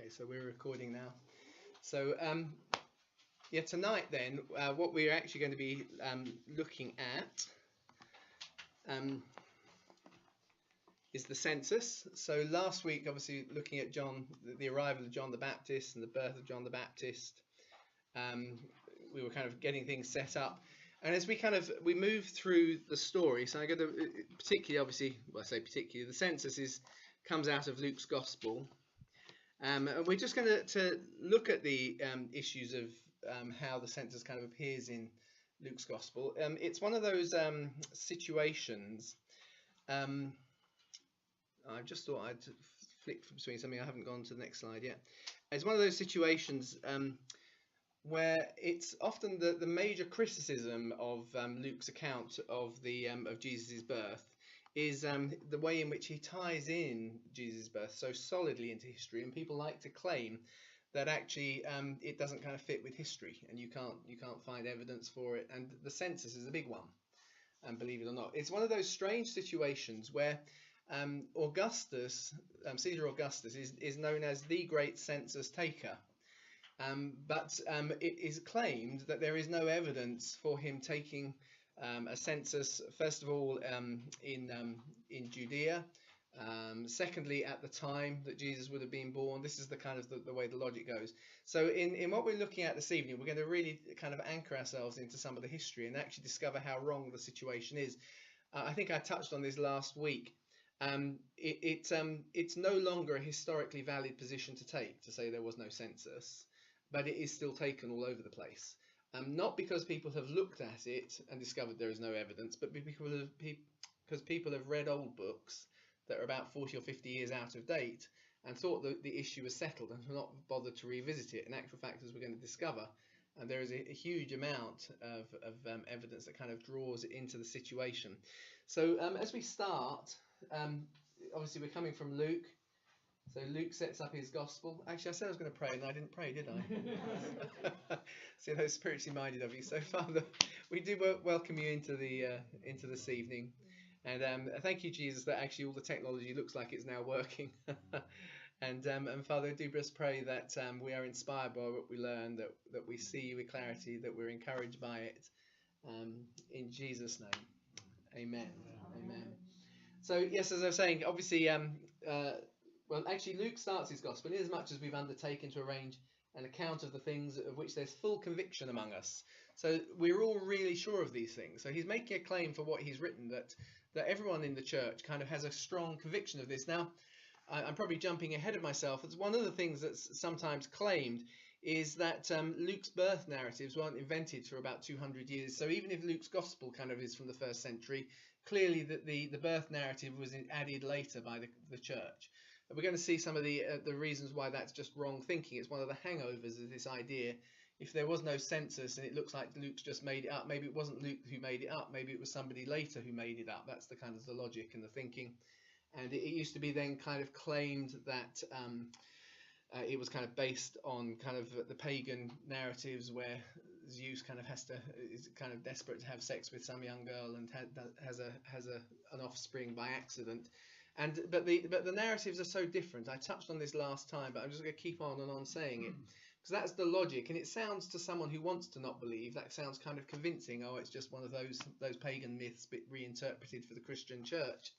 Okay, so we're recording now. So yeah, tonight then, what we're actually going to be looking at is the census. So last week, obviously, looking at John, the arrival of John the Baptist and the birth of John the Baptist, we were kind of getting things set up. And as we move through the story, so I'm going to particularly, obviously, well, I say particularly, the census comes out of Luke's Gospel. And we're just going to look at the issues of how the census kind of appears in Luke's Gospel. It's one of those situations. I just thought I'd flick between something. I haven't gone to the next slide yet. It's one of those situations where it's often the major criticism of Luke's account of Jesus' birth is the way in which he ties in Jesus' birth so solidly into history, and people like to claim that actually it doesn't kind of fit with history, and you can't find evidence for it. And the census is a big one, and believe it or not, it's one of those strange situations where Augustus, Caesar Augustus, is known as the great census taker. But it is claimed that there is no evidence for him taking a census, first of all, in Judea, secondly, at the time that Jesus would have been born. This is the kind of the way the logic goes. So in what we're looking at this evening, we're going to really kind of anchor ourselves into some of the history and actually discover how wrong the situation is. I think I touched on this last week. It's no longer a historically valid position to take, to say there was no census, but it is still taken all over the place. Not because people have looked at it and discovered there is no evidence, but because people have read old books that are about 40 or 50 years out of date and thought that the issue was settled and have not bothered to revisit it. In actual fact, as we're going to discover, there is a huge amount of evidence that kind of draws into the situation. So as we start, obviously we're coming from Luke. So Luke sets up his gospel. Actually, I said I was going to pray, and I didn't pray, did I? See, those spiritually minded of you. So, Father, we do welcome you into this evening, and thank you, Jesus, that actually all the technology looks like it's now working. And Father, I do just pray that we are inspired by what we learn, that we see you with clarity, that we're encouraged by it. In Jesus' name, Amen. Amen. So, yes, as I was saying, obviously. Well, actually, Luke starts his gospel inasmuch as we've undertaken to arrange an account of the things of which there's full conviction among us. So we're all really sure of these things. So he's making a claim for what he's written, that everyone in the church kind of has a strong conviction of this. Now, I'm probably jumping ahead of myself. It's one of the things that's sometimes claimed is that Luke's birth narratives weren't invented for about 200 years. So even if Luke's gospel kind of is from the 1st century, clearly the birth narrative was added later by the church. We're going to see some of the reasons why that's just wrong thinking. It's one of the hangovers of this idea. If there was no census and it looks like Luke's just made it up, maybe it wasn't Luke who made it up, maybe it was somebody later who made it up. That's the kind of the logic and the thinking. And it used to be then kind of claimed that it was kind of based on kind of the pagan narratives where Zeus kind of is kind of desperate to have sex with some young girl and has an offspring by accident. But the narratives are so different. I touched on this last time, but I'm just going to keep on and on saying it, because that's the logic, and it sounds to someone who wants to not believe, that sounds kind of convincing. Oh, it's just one of those pagan myths reinterpreted for the Christian church.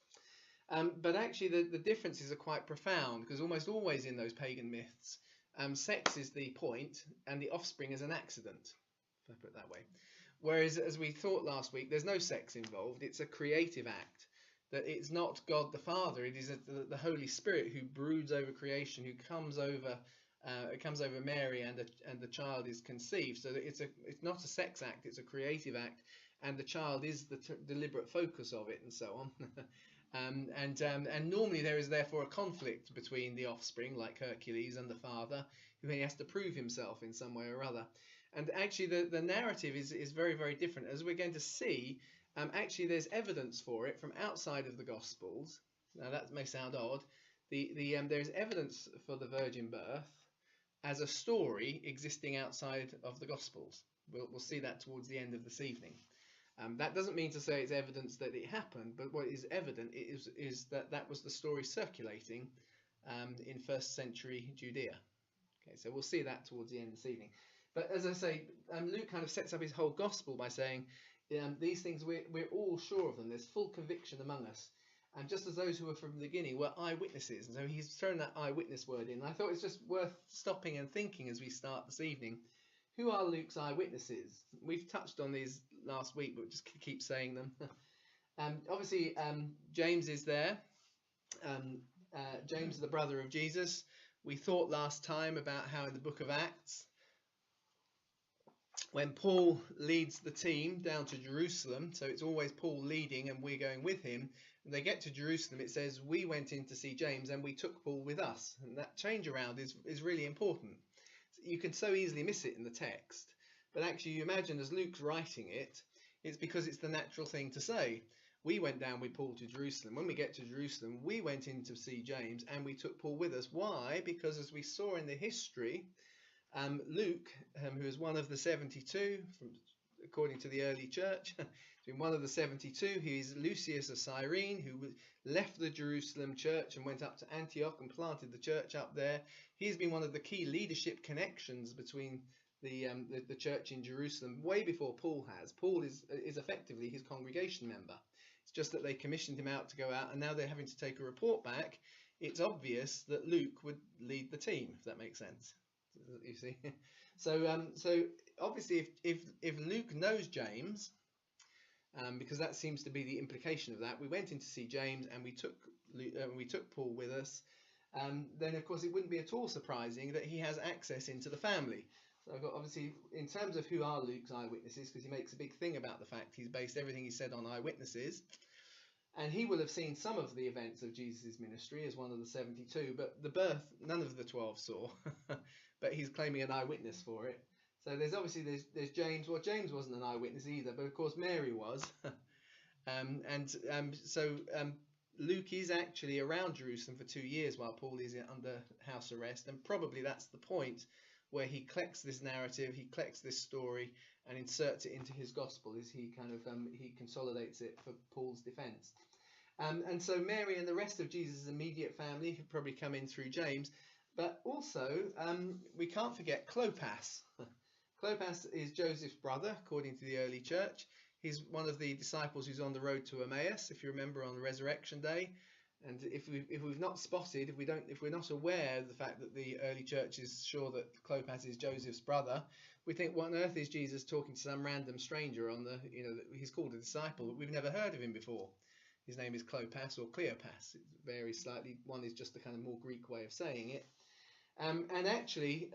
But actually, the differences are quite profound, because almost always in those pagan myths, sex is the point, and the offspring is an accident, if I put it that way. Whereas, as we thought last week, there's no sex involved. It's a creative act. That it's not God the Father, it is the Holy Spirit who broods over creation, who comes over Mary, and the child is conceived. So that it's not a sex act, it's a creative act, and the child is the deliberate focus of it, and so on. And normally there is therefore a conflict between the offspring, like Hercules, and the father, who he has to prove himself in some way or other. And actually the narrative is very, very different, as we're going to see. Actually, there's evidence for it from outside of the Gospels. Now, that may sound odd. There's evidence for the virgin birth as a story existing outside of the Gospels. We'll see that towards the end of this evening. That doesn't mean to say it's evidence that it happened, but what is evident is that was the story circulating in 1st century Judea. Okay, so we'll see that towards the end this evening. But as I say, Luke kind of sets up his whole gospel by saying these things we're all sure of them. There's full conviction among us. And just as those who were from the beginning were eyewitnesses. And so he's thrown that eyewitness word in. And I thought it's just worth stopping and thinking as we start this evening. Who are Luke's eyewitnesses? We've touched on these last week, but we'll just keep saying them. Obviously, James is there. James is the brother of Jesus. We thought last time about how in the book of Acts, when Paul leads the team down to Jerusalem, so it's always Paul leading and we're going with him, and they get to Jerusalem, it says, we went in to see James and we took Paul with us. And that change around is really important. You can so easily miss it in the text, but actually you imagine as Luke's writing it, it's because it's the natural thing to say. We went down with Paul to Jerusalem. When we get to Jerusalem, we went in to see James and we took Paul with us. Why? Because as we saw in the history, Luke, who is one of the 72, according to the early church, been one of the 72. He's Lucius of Cyrene, who left the Jerusalem church and went up to Antioch and planted the church up there. He's been one of the key leadership connections between the church in Jerusalem way before Paul has. Paul is effectively his congregation member. It's just that they commissioned him out to go out, and now they're having to take a report back. It's obvious that Luke would lead the team, if that makes sense. You see, so obviously, if Luke knows James, because that seems to be the implication of that, we went in to see James and we took Paul with us. Then of course it wouldn't be at all surprising that he has access into the family. So I've got obviously in terms of who are Luke's eyewitnesses, because he makes a big thing about the fact he's based everything he said on eyewitnesses. And he will have seen some of the events of Jesus' ministry as one of the 72, but the birth none of the 12 saw. But he's claiming an eyewitness for it. So there's obviously there's James. Well, James wasn't an eyewitness either, but of course Mary was. So Luke is actually around Jerusalem for 2 years while Paul is under house arrest, and probably that's the point where he collects this narrative, he collects this story, and inserts it into his gospel. Is he kind of he consolidates it for Paul's defense. And so Mary and the rest of Jesus' immediate family have probably come in through James. But also, we can't forget Clopas. Clopas is Joseph's brother, according to the early church. He's one of the disciples who's on the road to Emmaus, if you remember, on the resurrection day. And if we've not spotted, if we're not aware of the fact that the early church is sure that Clopas is Joseph's brother, we think, what on earth is Jesus talking to some random stranger on the, he's called a disciple, but we've never heard of him before. His name is Clopas or Cleopas. It varies slightly. One is just the kind of more Greek way of saying it. And actually,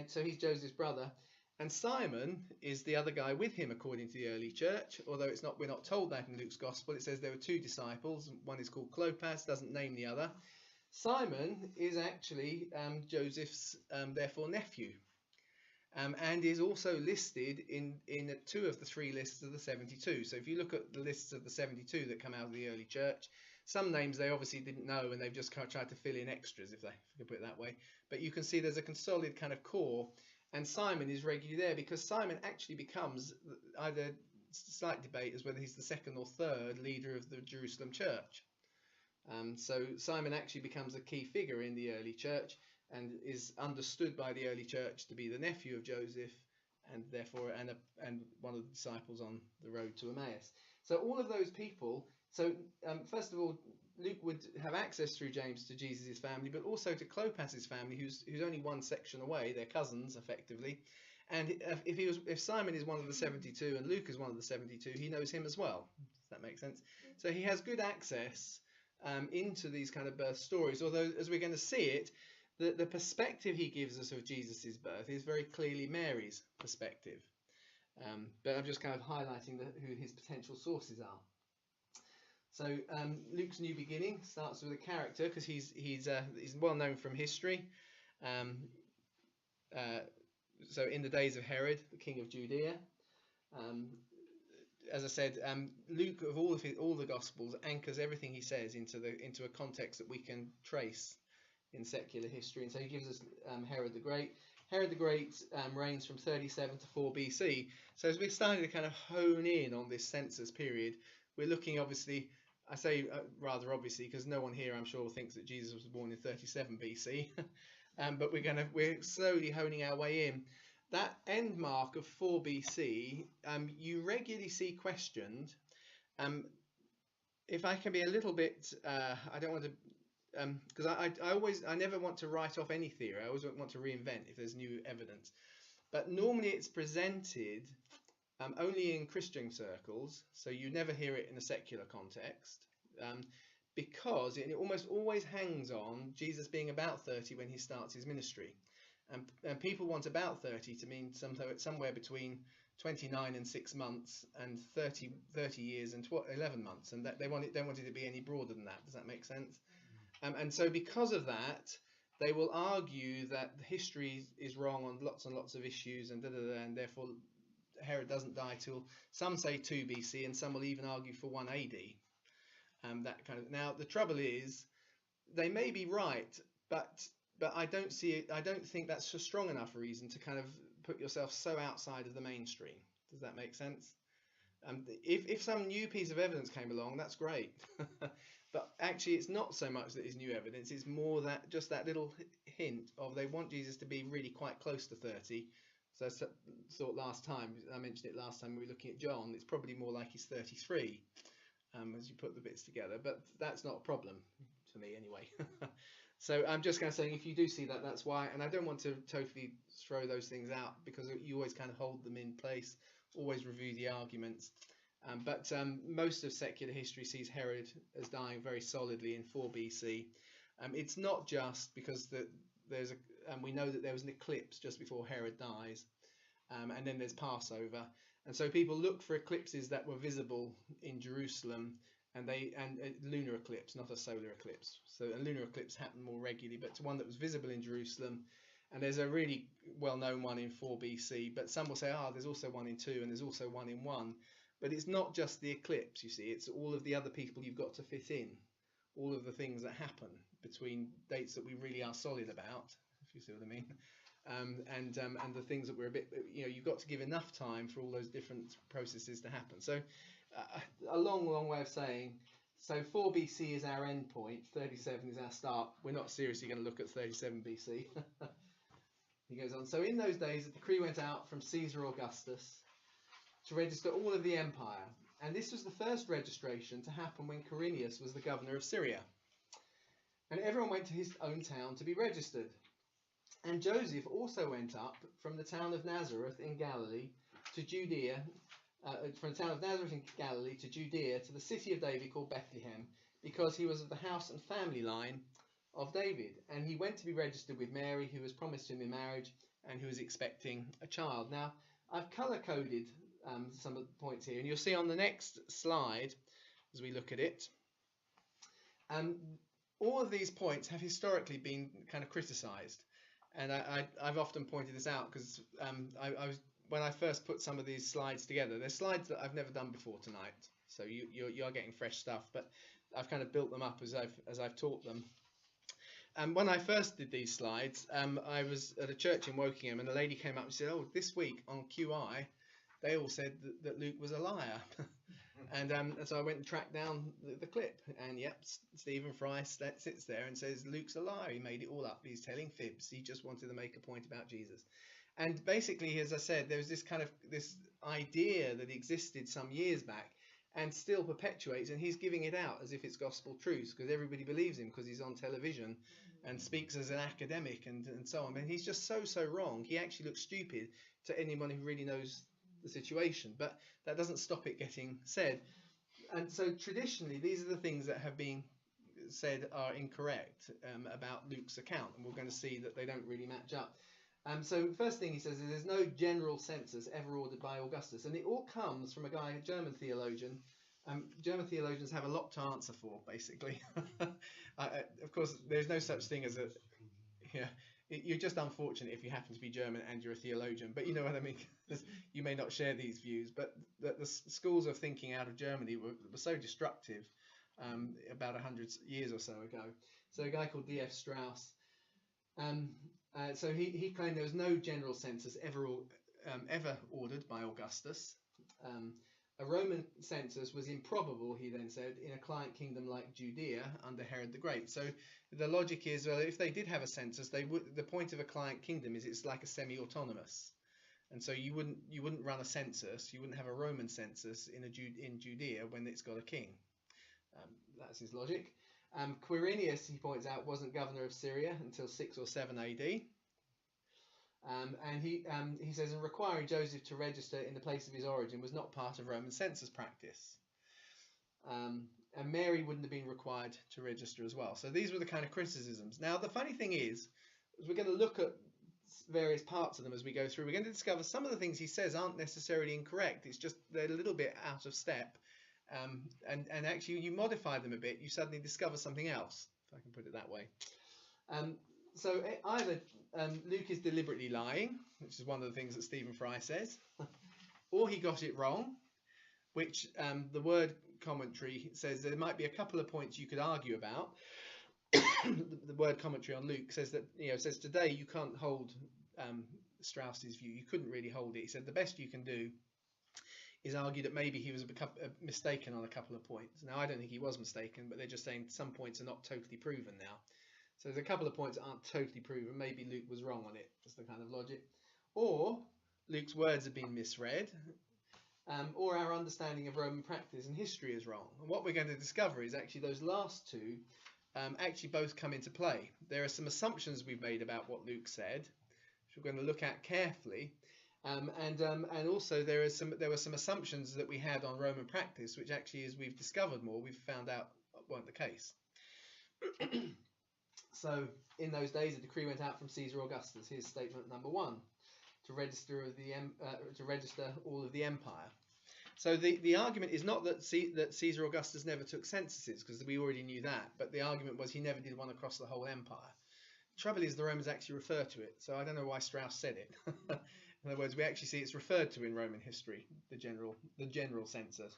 so he's Joseph's brother, and Simon is the other guy with him, according to the early church. Although we're not told that in Luke's gospel. It says there were 2 disciples. One is called Clopas, doesn't name the other. Simon is actually Joseph's therefore nephew, and is also listed in 2 of the 3 lists of the 72. So if you look at the lists of the 72 that come out of the early church, some names they obviously didn't know, and they've just kind of tried to fill in extras, if you can put it that way. But you can see there's a solid kind of core, and Simon is regularly there because Simon actually becomes, either slight debate as whether he's the 2nd or 3rd leader of the Jerusalem church. So Simon actually becomes a key figure in the early church and is understood by the early church to be the nephew of Joseph, and therefore and one of the disciples on the road to Emmaus. So all of those people. So first of all, Luke would have access through James to Jesus' family, but also to Clopas' family, who's only one section away. They're cousins, effectively. And if Simon is one of the 72 and Luke is one of the 72, he knows him as well. Does that make sense? So he has good access into these kind of birth stories. Although, as we're going to see it, the perspective he gives us of Jesus' birth is very clearly Mary's perspective. But I'm just kind of highlighting who his potential sources are. So Luke's new beginning starts with a character because he's well known from history. So in the days of Herod, the king of Judea, as I said, Luke of all the Gospels anchors everything he says into a context that we can trace in secular history, and so he gives us Herod the Great. Herod the Great reigns from 37 to 4 BC. So as we're starting to kind of hone in on this census period, we're looking obviously. I say rather obviously because no one here, I'm sure, thinks that Jesus was born in 37 BC. but we're slowly honing our way in. That end mark of 4 BC, you regularly see questioned. If I can be a little bit, I don't want to, because I never want to write off any theory. I always want to reinvent if there's new evidence. But normally it's presented only in Christian circles, so you never hear it in a secular context, because it almost always hangs on Jesus being about 30 when he starts his ministry. And people want about 30 to mean somewhere between 29 and 6 months and 30 years and 11 months, and that they don't want it to be any broader than that. Does that make sense? And so because of that, they will argue that history is wrong on lots and lots of issues, and and therefore Herod doesn't die till, some say 2 BC, and some will even argue for 1 AD. That kind of. Now the trouble is, they may be right, but I don't see it. I don't think that's a strong enough reason to kind of put yourself so outside of the mainstream. Does that make sense? If some new piece of evidence came along, that's great. But actually, it's not so much that it's new evidence. It's more that just that little hint of they want Jesus to be really quite close to 30. So I thought last time, I mentioned it last time we were looking at John, it's probably more like he's 33 as you put the bits together. But that's not a problem to me anyway. So I'm just kind of saying, if you do see that, that's why. And I don't want to totally throw those things out, because you always kind of hold them in place, always review the arguments. But most of secular history sees Herod as dying very solidly in 4 BC. It's not just because we know that there was an eclipse just before Herod dies, and then there's Passover, and so people look for eclipses that were visible in Jerusalem, and a lunar eclipse, not a solar eclipse. So a lunar eclipse happened more regularly, but one that was visible in Jerusalem. And there's a really well-known one in 4 BC, but some will say, there's also one in 2, and there's also one in 1. But it's not just the eclipse, you see, it's all of the other people you've got to fit in, all of the things that happen between dates that we really are solid about, if you see what I mean, and the things that we're a bit, you've got to give enough time for all those different processes to happen. So a long way of saying, so 4 BC is our end point, 37 is our start. We're not seriously going to look at 37 BC. He goes on, so in those days a decree went out from Caesar Augustus to register all of the empire, and this was the first registration to happen when Quirinius was the governor of Syria. And everyone went to his own town to be registered. And Joseph also went up from the town of Nazareth in Galilee to Judea, from the town of Nazareth in Galilee to Judea, to the city of David called Bethlehem, because he was of the house and family line of David. And he went to be registered with Mary, who was promised to him in marriage and who was expecting a child. Now, I've colour-coded some of the points here, and you'll see on the next slide as we look at it, all of these points have historically been kind of criticised, and I've often pointed this out because when I first put some of these slides together, they're slides that I've never done before tonight, so you are getting fresh stuff, but I've kind of built them up as I've taught them. When I first did these slides, I was at a church in Wokingham, and a lady came up and said, this week on QI they all said that Luke was a liar. And so I went and tracked down the clip, and yep, Stephen Fry sits there and says Luke's a liar, he made it all up, he's telling fibs, he just wanted to make a point about Jesus. And basically, as I said, there was this kind of this idea that existed some years back and still perpetuates, and he's giving it out as if it's gospel truth because everybody believes him because he's on television and speaks as an academic and so on. And he's just so wrong. He actually looks stupid to anyone who really knows the situation, but that doesn't stop it getting said. And so traditionally these are the things that have been said are incorrect about Luke's account, and we're going to see that they don't really match up. So first thing he says is there's no general census ever ordered by Augustus, and it all comes from a guy, a German theologian. German theologians have a lot to answer for, basically. Of course there's no such thing as you're just unfortunate if you happen to be German and you're a theologian, but you know what I mean. You may not share these views, but the schools of thinking out of Germany were so destructive about 100 years or so ago. So a guy called D.F. Strauss, so he claimed there was no general census ever ordered by Augustus. A Roman census was improbable, he then said, in a client kingdom like Judea under Herod the Great. So the logic is, well, if they did have a census, they would. The point of a client kingdom is it's like a semi-autonomous, and so you wouldn't run a census, you wouldn't have a Roman census in Judea when it's got a king. That's his logic. Quirinius, he points out, wasn't governor of Syria until 6 or 7 AD. And he says, and requiring Joseph to register in the place of his origin was not part of Roman census practice. And Mary wouldn't have been required to register as well. So these were the kind of criticisms. Now, the funny thing is we're going to look at various parts of them as we go through. We're going to discover some of the things he says aren't necessarily incorrect. It's just they're a little bit out of step. And actually, you modify them a bit, you suddenly discover something else, if I can put it that way. So either Luke is deliberately lying, which is one of the things that Stephen Fry says, or he got it wrong, which the word commentary says there might be a couple of points you could argue about. The word commentary on Luke says that, says today you can't hold Strauss's view. You couldn't really hold it. He said the best you can do is argue that maybe he was mistaken on a couple of points. Now, I don't think he was mistaken, but they're just saying some points are not totally proven now. So there's a couple of points that aren't totally proven. Maybe Luke was wrong on it. That's the kind of logic. Or Luke's words have been misread, or our understanding of Roman practice and history is wrong. And what we're going to discover is actually those last two actually both come into play. There are some assumptions we've made about what Luke said, which we're going to look at carefully. And also there were some assumptions that we had on Roman practice, which actually, as we've discovered more, we've found out weren't the case. So in those days, a decree went out from Caesar Augustus. Here's statement number 1: to register all of the empire. So the argument is not that Caesar Augustus never took censuses, because we already knew that, but the argument was he never did one across the whole empire. The trouble is the Romans actually refer to it, so I don't know why Strauss said it. In other words, we actually see it's referred to in Roman history, the general census.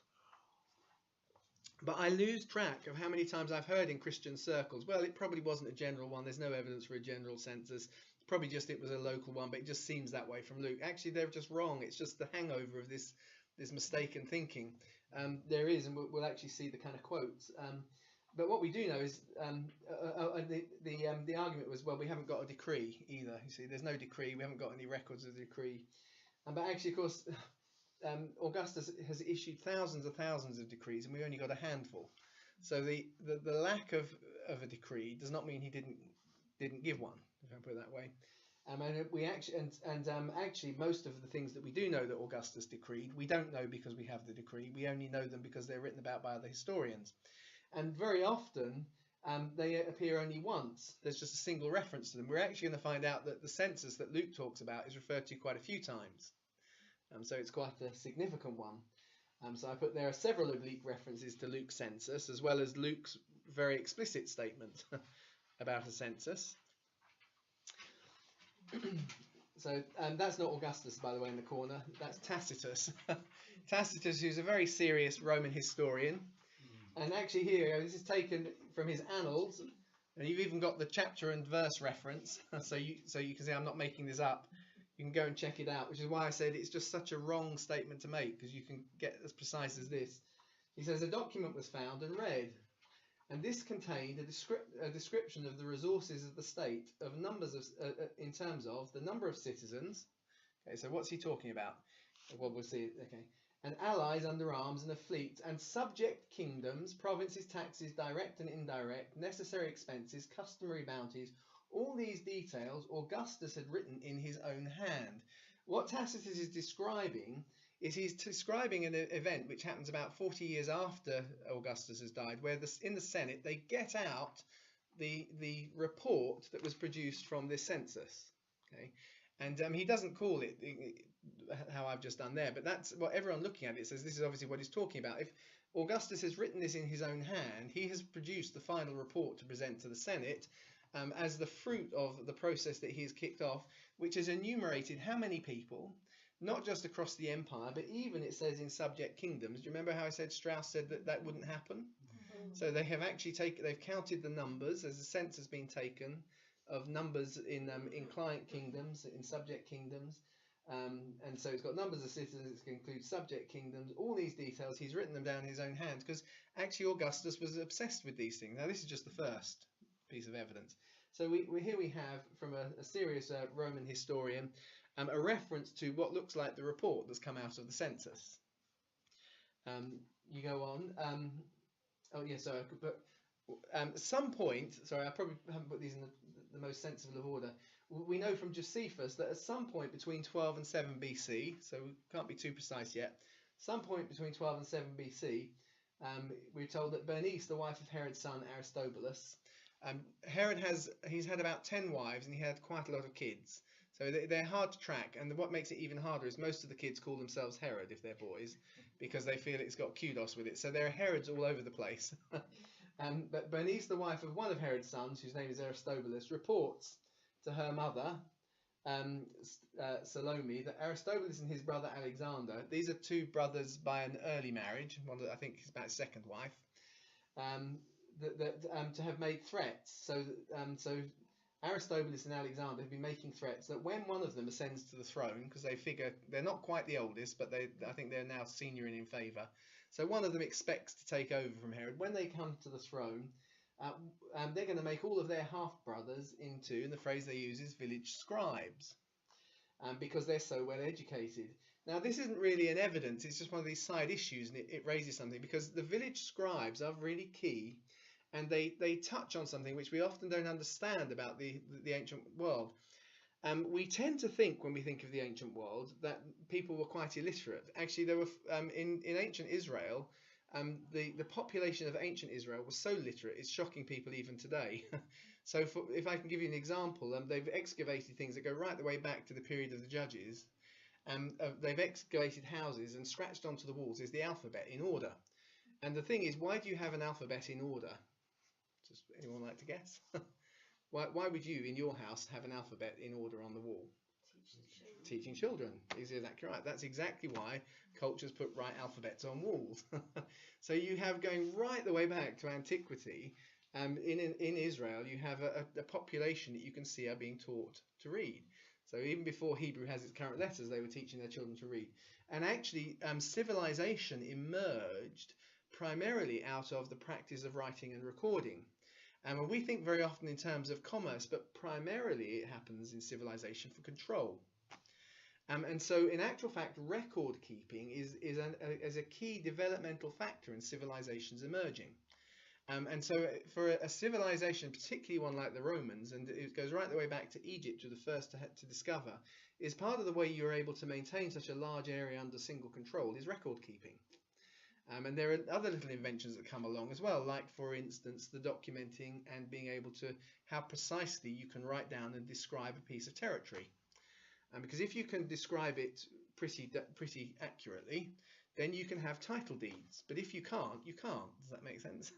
But I lose track of how many times I've heard in Christian circles, well, it probably wasn't a general one. There's no evidence for a general census. Probably just it was a local one, but it just seems that way from Luke. Actually, they're just wrong. It's just the hangover of this mistaken thinking. There is, and we'll actually see the kind of quotes. But what we do know is the argument was, well, we haven't got a decree either. You see, there's no decree. We haven't got any records of the decree. But actually, of course, Augustus has issued thousands of decrees, and we only got a handful. So the lack of a decree does not mean he didn't give one, if I put it that way. And we actually most of the things that we do know that Augustus decreed, we don't know because we have the decree. We only know them because they're written about by other historians. And very often they appear only once. There's just a single reference to them. We're actually going to find out that the census that Luke talks about is referred to quite a few times. So it's quite a significant one. So I put there are several oblique references to Luke's census, as well as Luke's very explicit statement about a census. So that's not Augustus, by the way, in the corner. That's Tacitus. Tacitus, who's a very serious Roman historian. And actually here, this is taken from his Annals, and you've even got the chapter and verse reference, so you can see I'm not making this up. You can go and check it out, which is why I said it's just such a wrong statement to make, because you can get as precise as this. He says, a document was found and read, and this contained a description of the resources of the state, of numbers of, in terms of the number of citizens. Okay, so what's he talking about? Well, we'll see. Okay. And allies under arms and a fleet, and subject kingdoms, provinces, taxes, direct and indirect, necessary expenses, customary bounties. All these details Augustus had written in his own hand. What Tacitus is describing is he's describing an event which happens about 40 years after Augustus has died, where in the Senate they get out the report that was produced from this census. Okay, and he doesn't call it how I've just done there, but that's what everyone looking at it says. This is obviously what he's talking about. If Augustus has written this in his own hand, he has produced the final report to present to the Senate as the fruit of the process that he has kicked off, which has enumerated how many people, not just across the empire, but even it says in subject kingdoms. Do you remember how I said Strauss said that that wouldn't happen? Mm-hmm. So they have actually they've counted the numbers as a sense has been taken of numbers in client kingdoms, in subject kingdoms, And so it's got numbers of citizens, it includes subject kingdoms, all these details. He's written them down in his own hand because actually Augustus was obsessed with these things. Now, this is just the first piece of evidence. So here we have from a serious Roman historian a reference to what looks like the report that's come out of the census. You go on. Oh, yeah, sorry, but at some point, sorry, I probably haven't put these in the most sensible of order. We know from Josephus that at some point between 12 and 7 BC, so we can't be too precise yet, some point between 12 and 7 BC, we're told that Bernice, the wife of Herod's son Aristobulus, Herod he's had about 10 wives and he had quite a lot of kids. So they're hard to track, and what makes it even harder is most of the kids call themselves Herod if they're boys, because they feel it's got kudos with it. So there are Herods all over the place. But Bernice, the wife of one of Herod's sons, whose name is Aristobulus, reports to her mother, Salome, that Aristobulus and his brother Alexander, these are two brothers by an early marriage, one that I think is about his second wife, to have made threats. So Aristobulus and Alexander have been making threats that when one of them ascends to the throne, because they figure they're not quite the oldest, but I think they're now senior and in favour. So one of them expects to take over from Herod. When they come to the throne, they're going to make all of their half-brothers into, and the phrase they use is village scribes, because they're so well educated. Now, this isn't really an evidence, it's just one of these side issues, and it raises something, because the village scribes are really key, and they touch on something which we often don't understand about the ancient world. We tend to think, when we think of the ancient world, that people were quite illiterate. Actually, there were in ancient Israel, the population of ancient Israel was so literate it's shocking people even today. So if I can give you an example, they've excavated things that go right the way back to the period of the Judges. They've excavated houses, and scratched onto the walls is the alphabet in order. And the thing is, why do you have an alphabet in order? Does anyone like to guess? Why would you, in your house, have an alphabet in order on the wall? Teaching children. Is exactly right. That's exactly why cultures put right alphabets on walls. So you have, going right the way back to antiquity, in Israel, you have a population that you can see are being taught to read. So even before Hebrew has its current letters, they were teaching their children to read. And actually, civilization emerged primarily out of the practice of writing and recording. And we think very often in terms of commerce, but primarily it happens in civilization for control. And so in actual fact, record keeping is a key developmental factor in civilizations emerging. And so for a civilization, particularly one like the Romans, and it goes right the way back to Egypt, to the first to discover, is part of the way you're able to maintain such a large area under single control is record keeping. And there are other little inventions that come along as well, like, for instance, the documenting and being able to, how precisely you can write down and describe a piece of territory. Because if you can describe it pretty accurately, then you can have title deeds. But if you can't, you can't. Does that make sense?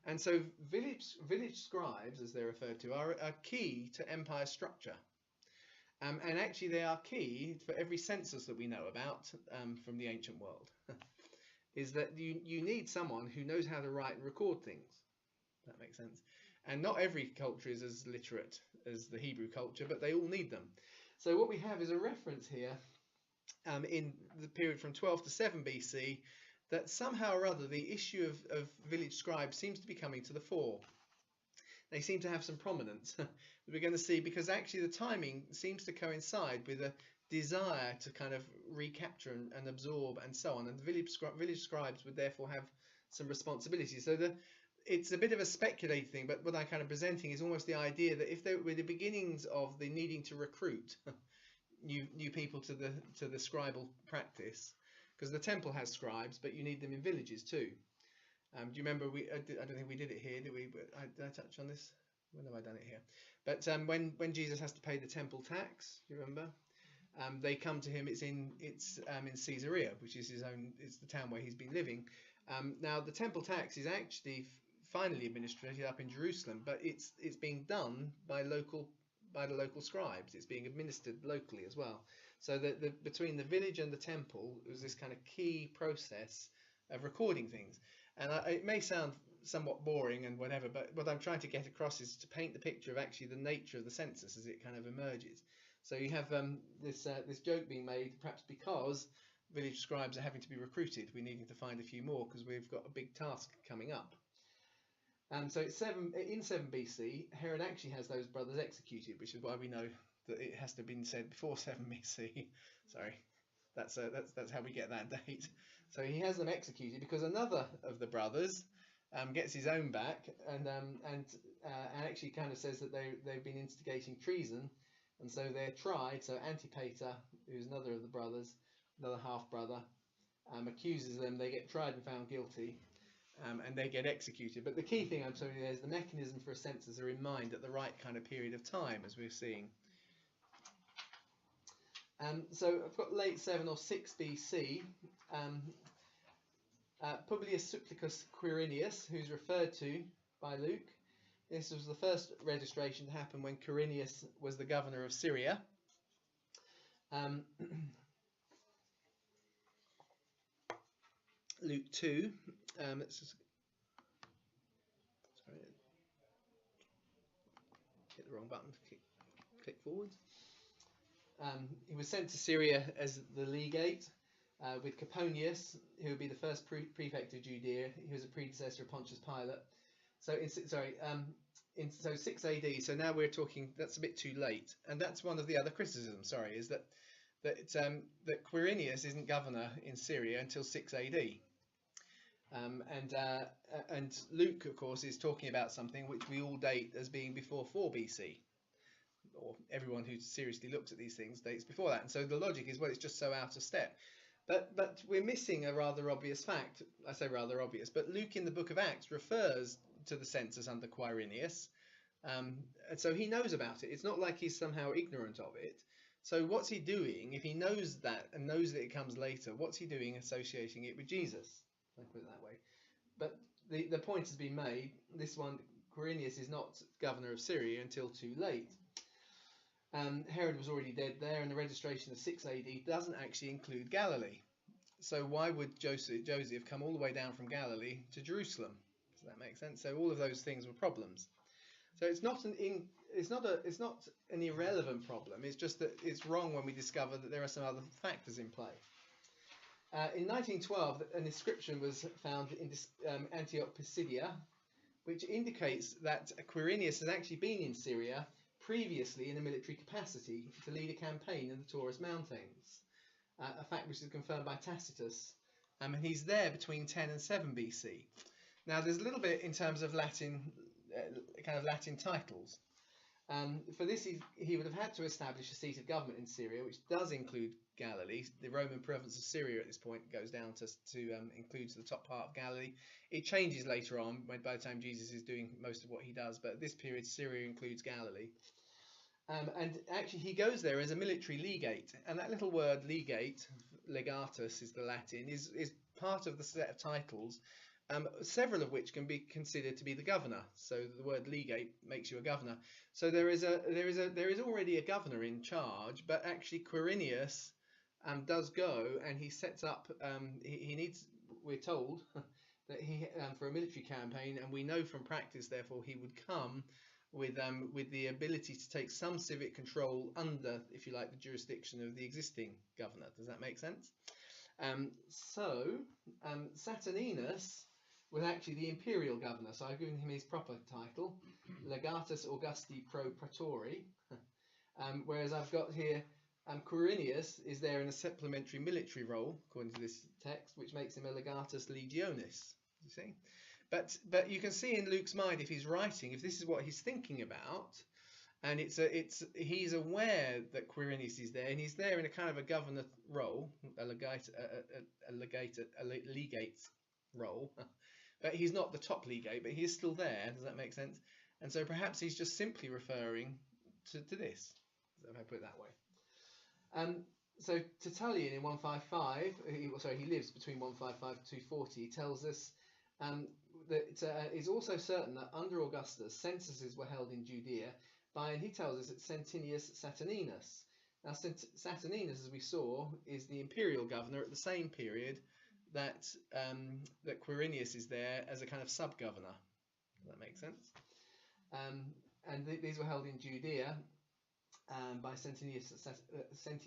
And so village scribes, as they're referred to, are key to empire structure. And actually they are key for every census that we know about from the ancient world. Is that you need someone who knows how to write and record things. That makes sense. And not every culture is as literate as the Hebrew culture, but they all need them. So what we have is a reference here in the period from 12 to 7 BC, that somehow or other the issue of village scribes seems to be coming to the fore. They seem to have some prominence. We're going to see, because actually the timing seems to coincide with a desire to kind of recapture and absorb and so on, and the village scribes would therefore have some responsibility. So it's a bit of a speculative thing, but what I'm kind of presenting is almost the idea that if there were the beginnings of the needing to recruit new people to the scribal practice, because the temple has scribes, but you need them in villages too. Do you remember I don't think we did it here, did we? But did I touch on this? When have I done it here? But when Jesus has to pay the temple tax, you remember? They come to him. It's in Caesarea, which is it's the town where he's been living. Now the temple tax is actually finally administered up in Jerusalem, but it's being done by the local scribes. It's being administered locally as well. So that between the village and the temple, it was this kind of key process of recording things. And it may sound somewhat boring and whatever, but what I'm trying to get across is to paint the picture of actually the nature of the census as it kind of emerges. So you have this joke being made, perhaps because village scribes are having to be recruited. We're needing to find a few more because we've got a big task coming up. So it's in 7 BC, Herod actually has those brothers executed, which is why we know that it has to have been said before 7 BC. Sorry, that's how we get that date. So he has them executed because another of the brothers gets his own back and actually kind of says that they've been instigating treason, and so they're tried. So Antipater, who's another of the brothers, another half brother, accuses them. They get tried and found guilty. And they get executed. But the key thing I'm telling you is the mechanism for a census are in mind at the right kind of period of time, as we're seeing. So I've got late 7 or 6 BC. Publius Supplicus Quirinius, who's referred to by Luke. This was the first registration to happen when Quirinius was the governor of Syria. Luke 2. Let's just hit the wrong button. Click forward. He was sent to Syria as the legate with Coponius, who would be the first prefect of Judea. He was a predecessor of Pontius Pilate. So in 6 AD. So now we're talking. That's a bit too late, and that's one of the other criticisms. Sorry, is that Quirinius isn't governor in Syria until 6 AD. And Luke, of course, is talking about something which we all date as being before 4 BC, or everyone who seriously looks at these things dates before that. And so the logic is, well, it's just so out of step. But we're missing a rather obvious fact. I say rather obvious, but Luke in the book of Acts refers to the census under Quirinius, and so he knows about it. It's not like he's somehow ignorant of it. So what's he doing if he knows that and knows that it comes later? What's he doing associating it with Jesus? I'll put it that way. But the point has been made. This one, Quirinius, is not governor of Syria until too late. Herod was already dead there, and the registration of 6 AD doesn't actually include Galilee. So why would Joseph come all the way down from Galilee to Jerusalem? Does that make sense? So all of those things were problems. So it's not an irrelevant problem. It's just that it's wrong when we discover that there are some other factors in play. In 1912, an inscription was found in Antioch, Pisidia, which indicates that Quirinius has actually been in Syria previously in a military capacity to lead a campaign in the Taurus Mountains, a fact which is confirmed by Tacitus. And he's there between 10 and 7 BC. Now, there's a little bit in terms of Latin, kind of Latin titles. For this, he would have had to establish a seat of government in Syria, which does include Galilee. The Roman province of Syria at this point goes down to includes the top part of Galilee. It changes later on, by the time Jesus is doing most of what he does, but at this period, Syria includes Galilee. And actually, he goes there as a military legate, and that little word legate, legatus is the Latin, is part of the set of titles. Several of which can be considered to be the governor. So the word legate makes you a governor. So there is already a governor in charge, but actually Quirinius does go, and he sets up. He needs. We're told that he for a military campaign, and we know from practice, therefore, he would come with the ability to take some civic control under, if you like, the jurisdiction of the existing governor. Does that make sense? Saturninus was actually the imperial governor, so I've given him his proper title, Legatus Augusti pro Praetori, whereas I've got here Quirinius is there in a supplementary military role, according to this text, which makes him a Legatus Legionis, you see. But you can see in Luke's mind, if he's writing, if this is what he's thinking about, and he's aware that Quirinius is there, and he's there in a kind of a governor role, a legate role, but he's not the top legate, but he is still there. Does that make sense? And so perhaps he's just simply referring to this, if I put it that way. So Tertullian in 155, he lives between 155 and 240, he tells us that it's also certain that under Augustus, censuses were held in Judea by, and he tells us it's Centinius Saturninus. Now Saturninus, as we saw, is the imperial governor at the same period that Quirinius is there as a kind of sub-governor. Does that make sense? And these were held in Judea. by Sentius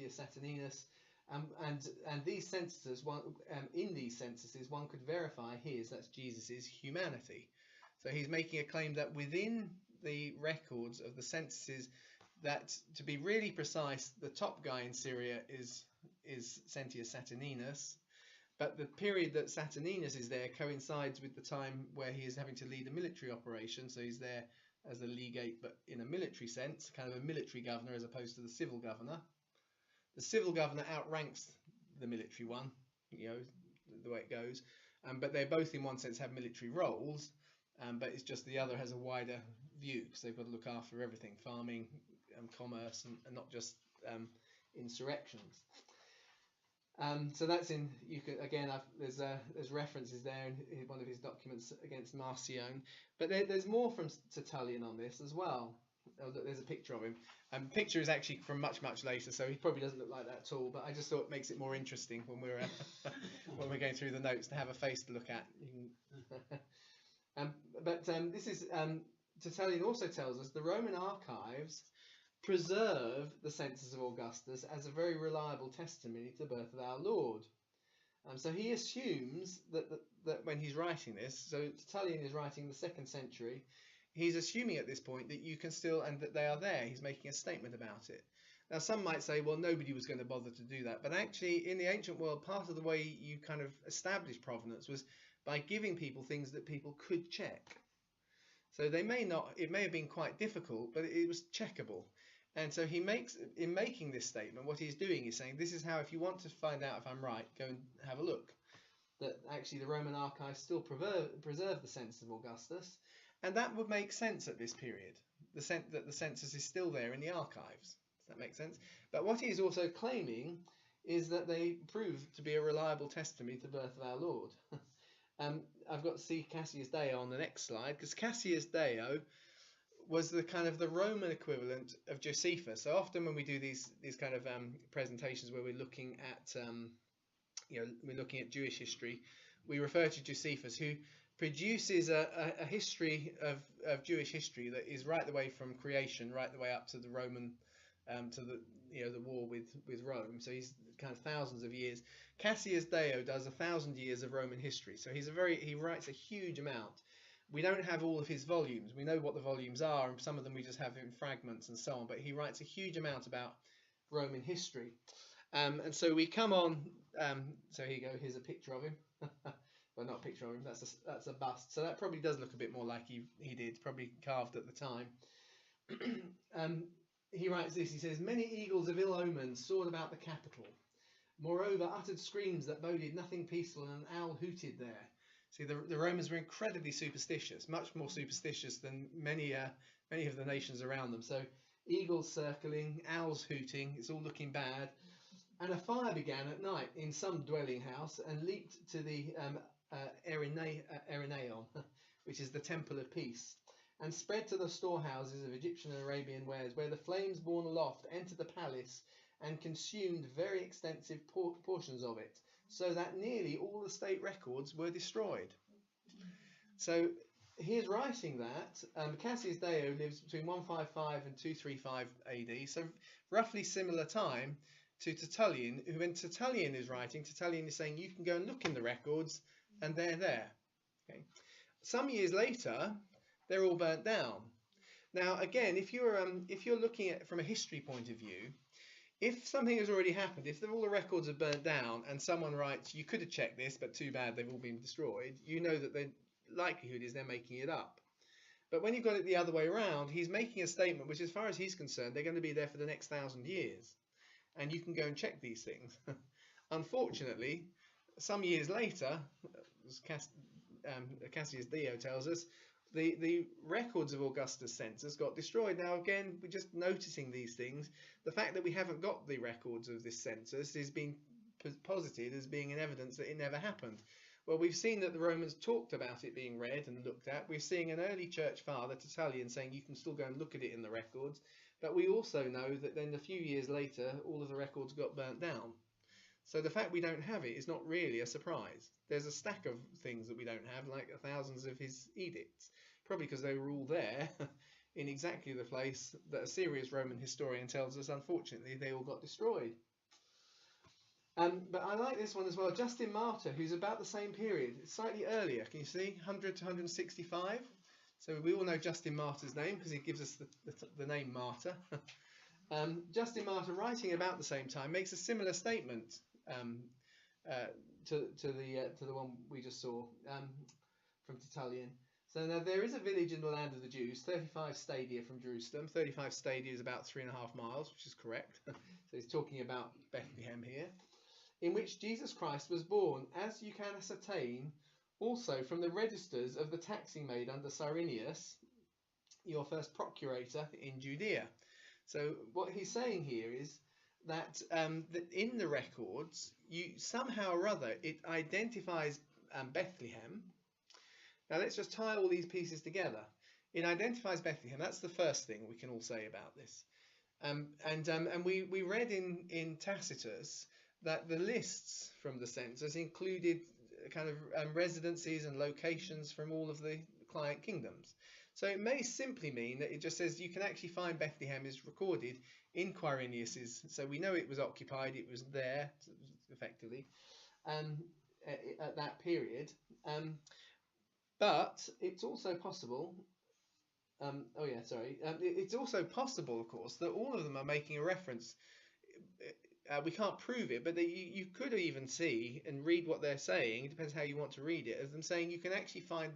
Saturninus. And these censuses, in these censuses, one could verify that's Jesus's humanity. So he's making a claim that within the records of the censuses, that to be really precise, the top guy in Syria is Sentius Saturninus, but the period that Saturninus is there coincides with the time where he is having to lead a military operation. So he's there as a legate, but in a military sense, kind of a military governor as opposed to the civil governor. The civil governor outranks the military one, the way it goes. But they both, in one sense, have military roles, but it's just the other has a wider view because they've got to look after everything, farming, commerce, and not just insurrections. So that's in. There's references there in one of his documents against Marcion, but there's more from Tertullian on this as well. There's a picture of him. Picture is actually from much later, so he probably doesn't look like that at all. But I just thought it makes it more interesting when we're when we're going through the notes to have a face to look at. This is Tertullian also tells us the Roman archives preserve the census of Augustus as a very reliable testimony to the birth of our Lord. So he assumes that when he's writing this, so Tertullian is writing the 2nd century, he's assuming at this point that you can still, and that they are there. He's making a statement about it. Now some might say, well, nobody was going to bother to do that, but actually in the ancient world, part of the way you kind of established provenance was by giving people things that people could check. So it may have been quite difficult, but it was checkable. And so in making this statement, what he's doing is saying, this is how, if you want to find out if I'm right, go and have a look. That actually the Roman archives still preserve the census of Augustus, and that would make sense at this period. That the census is still there in the archives. Does that make sense? But what he is also claiming is that they prove to be a reliable testimony to the birth of our Lord. I've got to see Cassius Dio on the next slide, because Cassius Dio was the kind of the Roman equivalent of Josephus. So often when we do these kind of presentations where we're looking at we're looking at Jewish history, we refer to Josephus, who produces a history of Jewish history that is right the way from creation right the way up to the Roman to the war with Rome. So he's kind of thousands of years. Cassius Dio does 1,000 years of Roman history. So he writes a huge amount. We don't have all of his volumes. We know what the volumes are, and some of them we just have in fragments and so on. But he writes a huge amount about Roman history. And so we come on. So here you go. Here's a picture of him. Well, not a picture of him. That's a bust. So that probably does look a bit more like he did, probably carved at the time. He writes this. He says, "Many eagles of ill omen soared about the capital. Moreover, uttered screams that boded nothing peaceful, and an owl hooted there." See, the Romans were incredibly superstitious, much more superstitious than many of the nations around them. So eagles circling, owls hooting, it's all looking bad. And a fire began at night in some dwelling house and leaped to the Erinaion, which is the Temple of Peace, and spread to the storehouses of Egyptian and Arabian wares, where the flames borne aloft entered the palace and consumed very extensive portions of it, so that nearly all the state records were destroyed. So he's writing that. Cassius Dio lives between 155 and 235 AD, so roughly similar time to Tertullian, who when Tertullian is writing, Tertullian is saying you can go and look in the records and they're there. Okay. Some years later, they're all burnt down. Now again, if you're looking at it from a history point of view, if something has already happened, if all the records are burnt down and someone writes, you could have checked this, but too bad, they've all been destroyed, you know that the likelihood is they're making it up. But when you've got it the other way around, he's making a statement which, as far as he's concerned, they're going to be there for the next 1,000 years. And you can go and check these things. Unfortunately, some years later, as Cassius Dio tells us, the records of Augustus' census got destroyed. Now again, we're just noticing these things. The fact that we haven't got the records of this census is being posited as being an evidence that it never happened. Well, we've seen that the Romans talked about it being read and looked at. We're seeing an early church father, Tertullian, saying you can still go and look at it in the records. But we also know that then a few years later, all of the records got burnt down. So the fact we don't have it is not really a surprise. There's a stack of things that we don't have, like thousands of his edicts, probably because they were all there in exactly the place that a serious Roman historian tells us, unfortunately, they all got destroyed. But I like this one as well. Justin Martyr, who's about the same period, slightly earlier. Can you see? 100 to 165. So we all know Justin Martyr's name because he gives us the name Martyr. Justin Martyr, writing about the same time, makes a similar statement to the one we just saw from Tertullian. So now there is a village in the land of the Jews, 35 stadia from Jerusalem. 35 stadia is about 3.5 miles, which is correct. So he's talking about Bethlehem here, in which Jesus Christ was born, as you can ascertain also from the registers of the taxing made under Cyrenius, your first procurator in Judea. So what he's saying here is that in the records, somehow or other, it identifies Bethlehem. Now let's just tie all these pieces together. It identifies Bethlehem. That's the first thing we can all say about this. And we read in Tacitus that the lists from the census included kind of residencies and locations from all of the client kingdoms. So it may simply mean that it just says you can actually find Bethlehem is recorded in Quirinius's. So we know it was occupied, it was there effectively at that period. But it's also possible. It's also possible, of course, that all of them are making a reference. We can't prove it, but you could even see and read what they're saying. It depends how you want to read it, as them saying you can actually find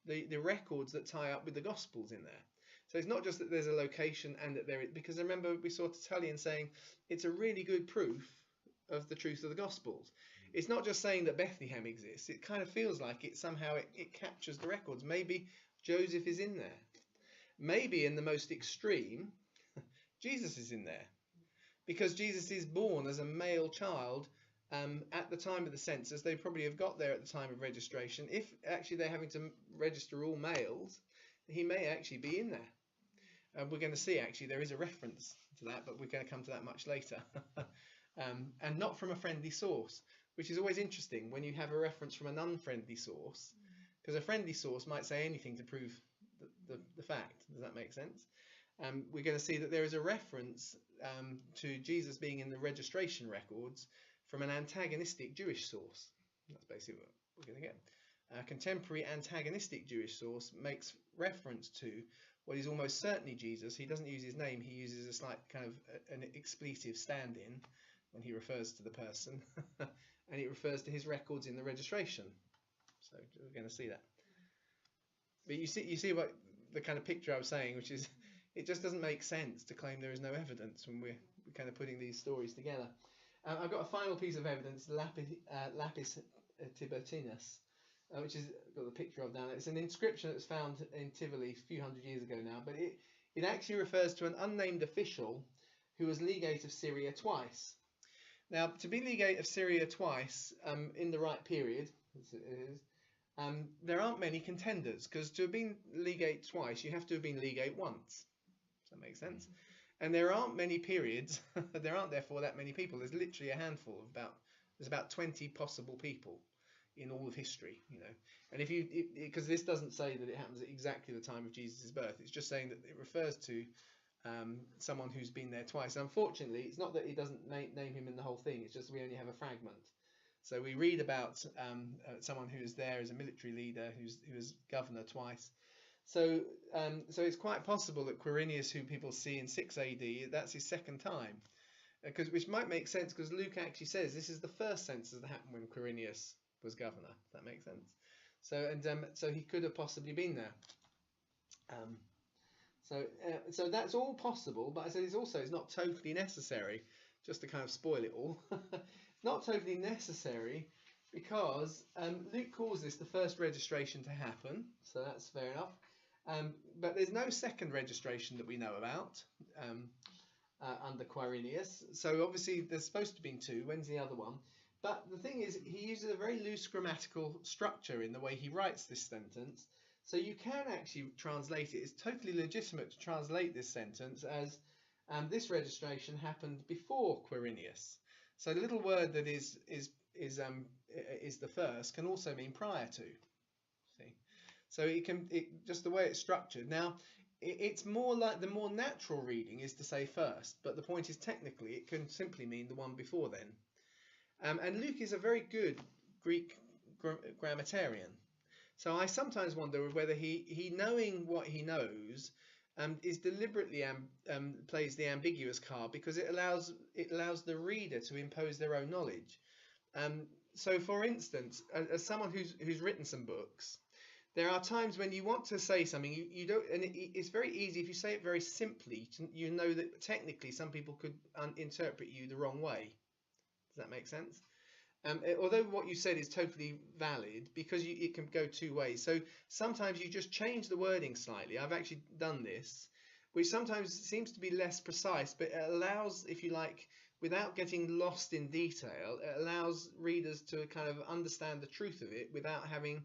the records that tie up with the Gospels in there. So it's not just that there's a location and that there is, because remember we saw Tertullian saying it's a really good proof of the truth of the Gospels. It's not just saying that Bethlehem exists. It kind of feels like it somehow it captures the records. Maybe Joseph is in there. Maybe in the most extreme, Jesus is in there, because Jesus is born as a male child at the time of the census. They probably have got there at the time of registration. If actually they're having to register all males, he may actually be in there. We're going to see actually there is a reference to that, but we're going to come to that much later. And not from a friendly source, which is always interesting when you have a reference from an unfriendly source, because a friendly source might say anything to prove the fact. Does that make sense? We're going to see that there is a reference to Jesus being in the registration records from an antagonistic Jewish source. That's basically what we're going to get. A contemporary antagonistic Jewish source makes reference to what is almost certainly Jesus. He doesn't use his name, he uses a slight kind of an expletive stand-in when he refers to the person, and it refers to his records in the registration. So we're going to see that. But you see what the kind of picture I was saying, which is it just doesn't make sense to claim there is no evidence when we're kind of putting these stories together. I've got a final piece of evidence, lapis tibertinus, which is got the picture of down there. It's an inscription that's found in Tivoli a few hundred years ago now, but it actually refers to an unnamed official who was legate of Syria twice. Now, to be legate of Syria twice in the right period, as it is, there aren't many contenders, because to have been legate twice, you have to have been legate once. Does that make sense? And there aren't many periods. There aren't therefore that many people. There's literally a handful of there's about 20 possible people in all of history, you know. And because this doesn't say that it happens at exactly the time of Jesus' birth, it's just saying that it refers to someone who's been there twice. Unfortunately, it's not that he doesn't name him in the whole thing. It's just we only have a fragment. So we read about someone who is there as a military leader, who was governor twice. So it's quite possible that Quirinius, who people see in 6 AD, that's his second time, which might make sense because Luke actually says this is the first census that happened when Quirinius was governor. Does that make sense? So he could have possibly been there. So that's all possible, but I said it's not totally necessary. Just to kind of spoil it all, it's not totally necessary because Luke calls this the first registration to happen, so that's fair enough. But there's no second registration that we know about under Quirinius. So obviously there's supposed to have been 2. When's the other one? But the thing is, he uses a very loose grammatical structure in the way he writes this sentence. So you can actually translate it. It's totally legitimate to translate this sentence as this registration happened before Quirinius. So the little word that is the first can also mean prior to. See, so just the way it's structured. Now, it's more like the more natural reading is to say first, but the point is technically it can simply mean the one before then. And Luke is a very good Greek grammatarian. So I sometimes wonder whether he knowing what he knows is deliberately plays the ambiguous card, because it allows the reader to impose their own knowledge. So for instance, as someone who's written some books, there are times when you want to say something, you don't, and it's very easy if you say it very simply, you know that technically some people could interpret you the wrong way. Does that make sense? Although what you said is totally valid, because it can go two ways. So sometimes you just change the wording slightly. I've actually done this, which sometimes seems to be less precise, but it allows, if you like, without getting lost in detail, it allows readers to kind of understand the truth of it without having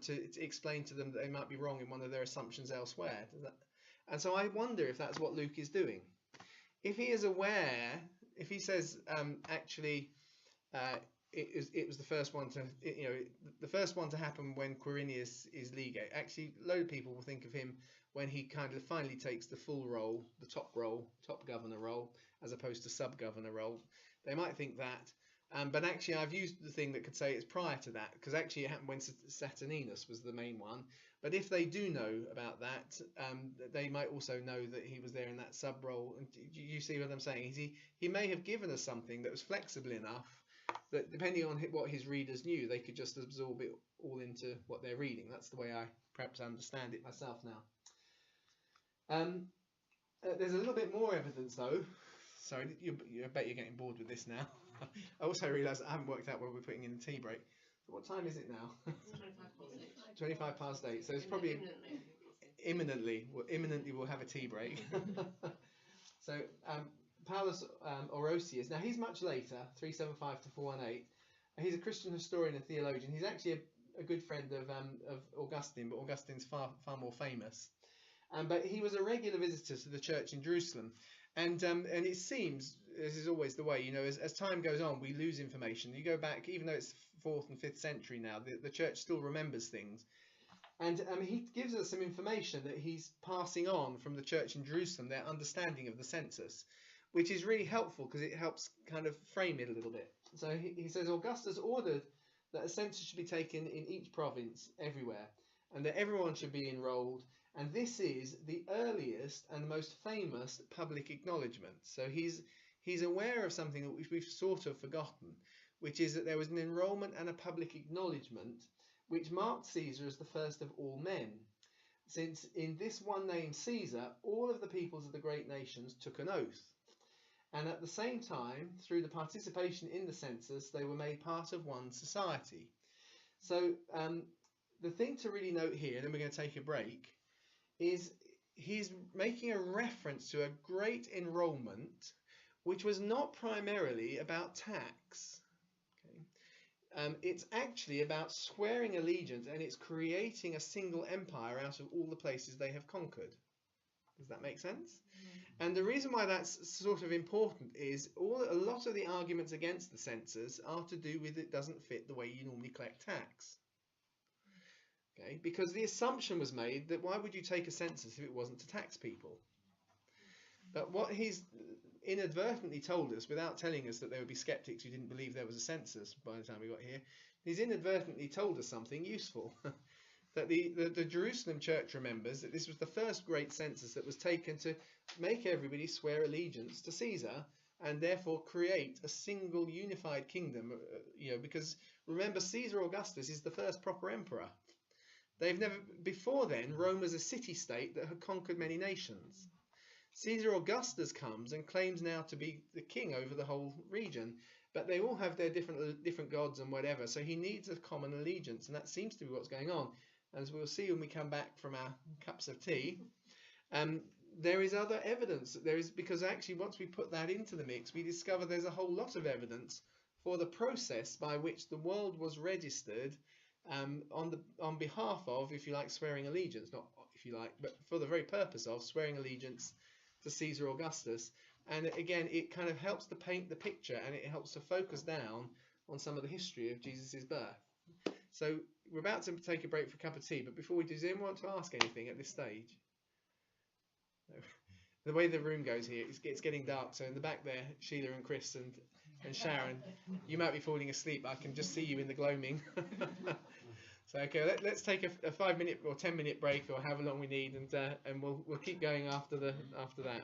to explain to them that they might be wrong in one of their assumptions elsewhere. And so I wonder if that's what Luke is doing. If he is aware, if he says actually it was the first one to, the first one to happen when Quirinius is legate. Actually, a load of people will think of him when he kind of finally takes the full role, the top governor role, as opposed to sub-governor role. They might think that. But actually, I've used the thing that could say it's prior to that, because actually it happened when Saturninus was the main one. But if they do know about that, they might also know that he was there in that sub role. And you see what I'm saying? He may have given us something that was flexible enough that, depending on what his readers knew, they could just absorb it all into what they're reading. That's the way I perhaps understand it myself now. There's a little bit more evidence, though. Sorry, I bet you're getting bored with this now. I also realise I haven't worked out where we're putting in the tea break. So what time is it now? 25 past 8. So it's probably imminently we'll have a tea break. So Paulus Orosius. Now he's much later, 375 to 418. He's a Christian historian and theologian. He's actually a good friend of Augustine, but Augustine's far more famous. But he was a regular visitor to the church in Jerusalem. And it seems, this is always the way, as time goes on, we lose information. You go back, even though it's 4th and 5th century now, the church still remembers things. And he gives us some information that he's passing on from the church in Jerusalem, their understanding of the census, which is really helpful because it helps kind of frame it a little bit. So he says, Augustus ordered that a census should be taken in each province, everywhere, and that everyone should be enrolled. And this is the earliest and most famous public acknowledgement. So he's aware of something which we've sort of forgotten, which is that there was an enrolment and a public acknowledgement which marked Caesar as the first of all men, since in this one name Caesar, all of the peoples of the great nations took an oath. And at the same time, through the participation in the census, they were made part of one society. So the thing to really note here, and then we're going to take a break, is he's making a reference to a great enrollment which was not primarily about tax. Okay? It's actually about swearing allegiance, and it's creating a single empire out of all the places they have conquered. Does that make sense? Mm-hmm. And the reason why that's sort of important is a lot of the arguments against the census are to do with it doesn't fit the way you normally collect tax. Okay, because the assumption was made that why would you take a census if it wasn't to tax people? But what he's inadvertently told us, without telling us that there would be skeptics who didn't believe there was a census by the time we got here, he's inadvertently told us something useful. That the Jerusalem church remembers that this was the first great census that was taken to make everybody swear allegiance to Caesar, and therefore create a single unified kingdom. Because remember, Caesar Augustus is the first proper emperor. They've never before then. Rome was a city-state that had conquered many nations. Caesar Augustus comes and claims now to be the king over the whole region, but they all have their different gods and whatever. So he needs a common allegiance, and that seems to be what's going on. As we'll see when we come back from our cups of tea, there is other evidence. Because actually once we put that into the mix, we discover there's a whole lot of evidence for the process by which the world was registered on behalf of, if you like, swearing allegiance, not if you like, but for the very purpose of swearing allegiance to Caesar Augustus. And again, it kind of helps to paint the picture, and it helps to focus down on some of the history of Jesus's birth. So we're about to take a break for a cup of tea, but before we do, does anyone want to ask anything at this stage? The way the room goes here, it's getting dark. So in the back there, Sheila and Chris and Sharon, you might be falling asleep. I can just see you in the gloaming. So okay, let's take a 5 minute or 10 minute break, or however long we need, and we'll keep going after that.